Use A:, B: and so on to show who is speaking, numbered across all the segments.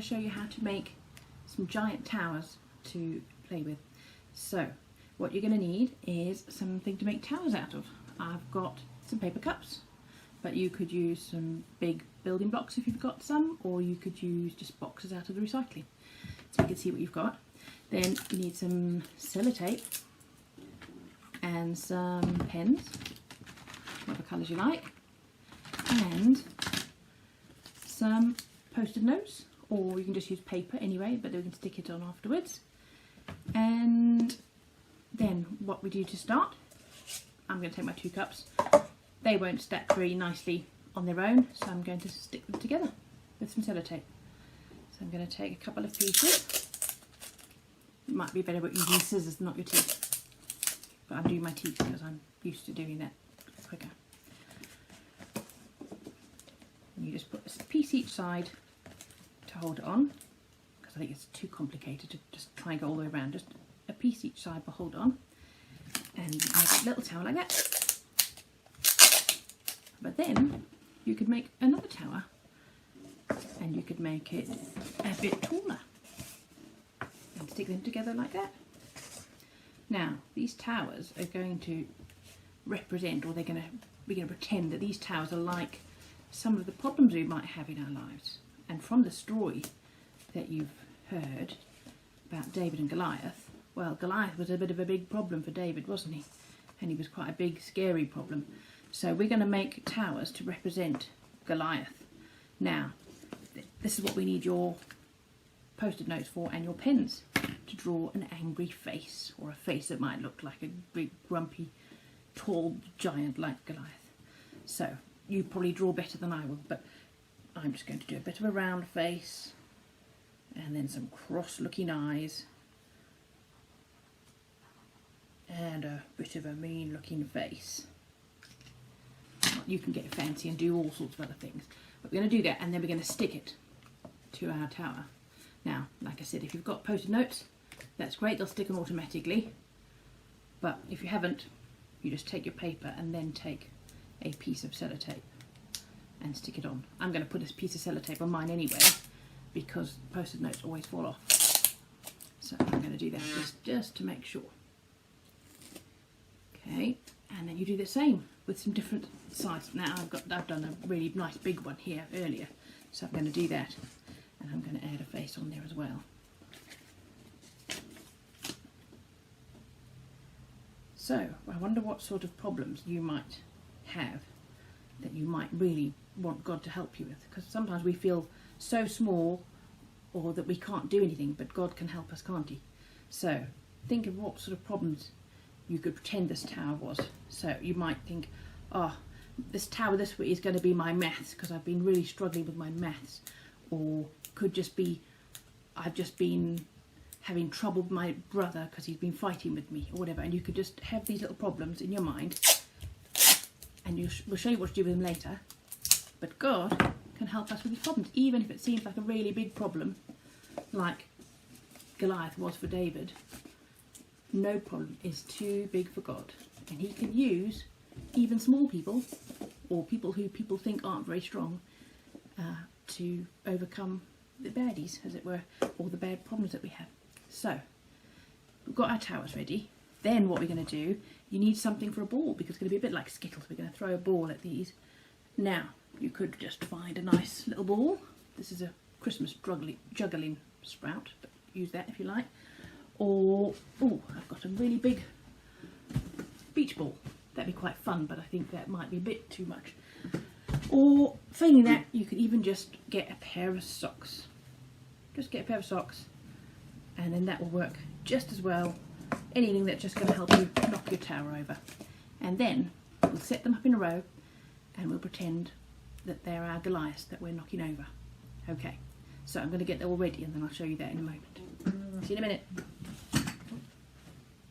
A: show you how to make some giant towers to play with. So what you're going to need is something to make towers out of. I've got some paper cups, but you could use some big building blocks if you've got some, or you could use just boxes out of the recycling. So you can see what you've got. Then you need some sellotape and some pens, whatever colours you like, and some post-it notes, or you can just use paper anyway, but we can stick it on afterwards. And then what we do to start, I'm going to take my 2 cups. They won't stack very nicely on their own, so I'm going to stick them together with some sellotape. So I'm going to take a couple of pieces. It might be better using scissors, not your teeth, but I'm doing my teeth because I'm used to doing that quicker. And you just put a piece each side to hold it on, because I think it's too complicated to just try and go all the way around. Just a piece each side will hold on, and you can make a little tower like that. But then you could make another tower, and you could make it a bit taller and stick them together like that. Now these towers are going to represent, or we're going to pretend that these towers are like some of the problems we might have in our lives. And from the story that you've heard about David and Goliath, well, Goliath was a bit of a big problem for David, wasn't he? And he was quite a big, scary problem. So we're going to make towers to represent Goliath. Now, this is what we need your post-it notes for, and your pens, to draw an angry face, or a face that might look like a big, grumpy, tall giant like Goliath. So you probably draw better than I will, but I'm just going to do a bit of a round face, and then some cross-looking eyes, and a bit of a mean-looking face. You can get fancy and do all sorts of other things, but we're going to do that, and then we're going to stick it to our tower. Now, like I said, if you've got post-it notes, that's great, they'll stick on automatically, but if you haven't, you just take your paper and then take a piece of sellotape and stick it on. I'm going to put this piece of sellotape on mine anyway, because post-it notes always fall off. So I'm going to do that just to make sure. Okay, and then you do the same with some different sides. Now I've done a really nice big one here earlier, so I'm going to do that, and I'm going to add a face on there as well. So I wonder what sort of problems you might have that you might really want God to help you with, because sometimes we feel so small, or that we can't do anything, but God can help us, can't he? So think of what sort of problems you could pretend this tower was. So you might think, oh, this tower this week is going to be my maths, because I've been really struggling with my maths. Or could just be, I've just been having trouble with my brother because he's been fighting with me, or whatever. And you could just have these little problems in your mind, and we'll show you what to do with them later. But God can help us with these problems, even if it seems like a really big problem, like Goliath was for David. No problem is too big for God, and he can use even small people, or people who people think aren't very strong, to overcome the baddies, as it were, or the bad problems that we have. So we've got our towers ready. Then what we're going to do, you need something for a ball, because it's going to be a bit like Skittles. We're going to throw a ball at these. Now you could just find a nice little ball. This is a Christmas juggling sprout, but use that if you like. Or, oh, I've got a really big beach ball. That'd be quite fun, but I think that might be a bit too much. Or, failing that, you could even just get a pair of socks. Just get a pair of socks, and then that will work just as well. Anything that's just going to help you knock your tower over. And then we'll set them up in a row, and we'll pretend that they're our Goliaths that we're knocking over. Okay, so I'm going to get them all ready, and then I'll show you that in a moment. See you in a minute.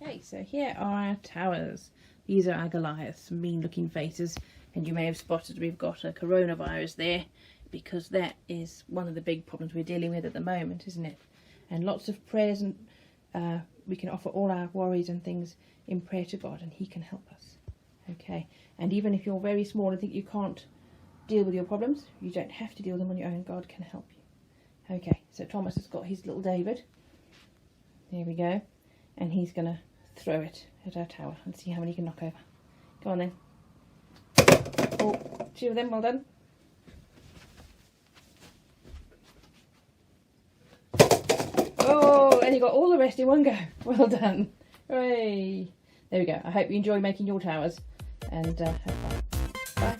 A: Okay, so here are our towers. These are our Goliaths, mean looking faces, and you may have spotted we've got a coronavirus there, because that is one of the big problems we're dealing with at the moment, isn't it? And lots of prayers, and we can offer all our worries and things in prayer to God, and he can help us. Okay, and even if you're very small and think you can't deal with your problems, you don't have to deal with them on your own. God can help you. Okay, so Thomas has got his little David. There we go. And he's going to throw it at our tower and see how many he can knock over. Go on then. Oh, 2 of them, well done. Oh, and you got all the rest in one go. Well done. Hooray. There we go. I hope you enjoy making your towers and have fun. Bye.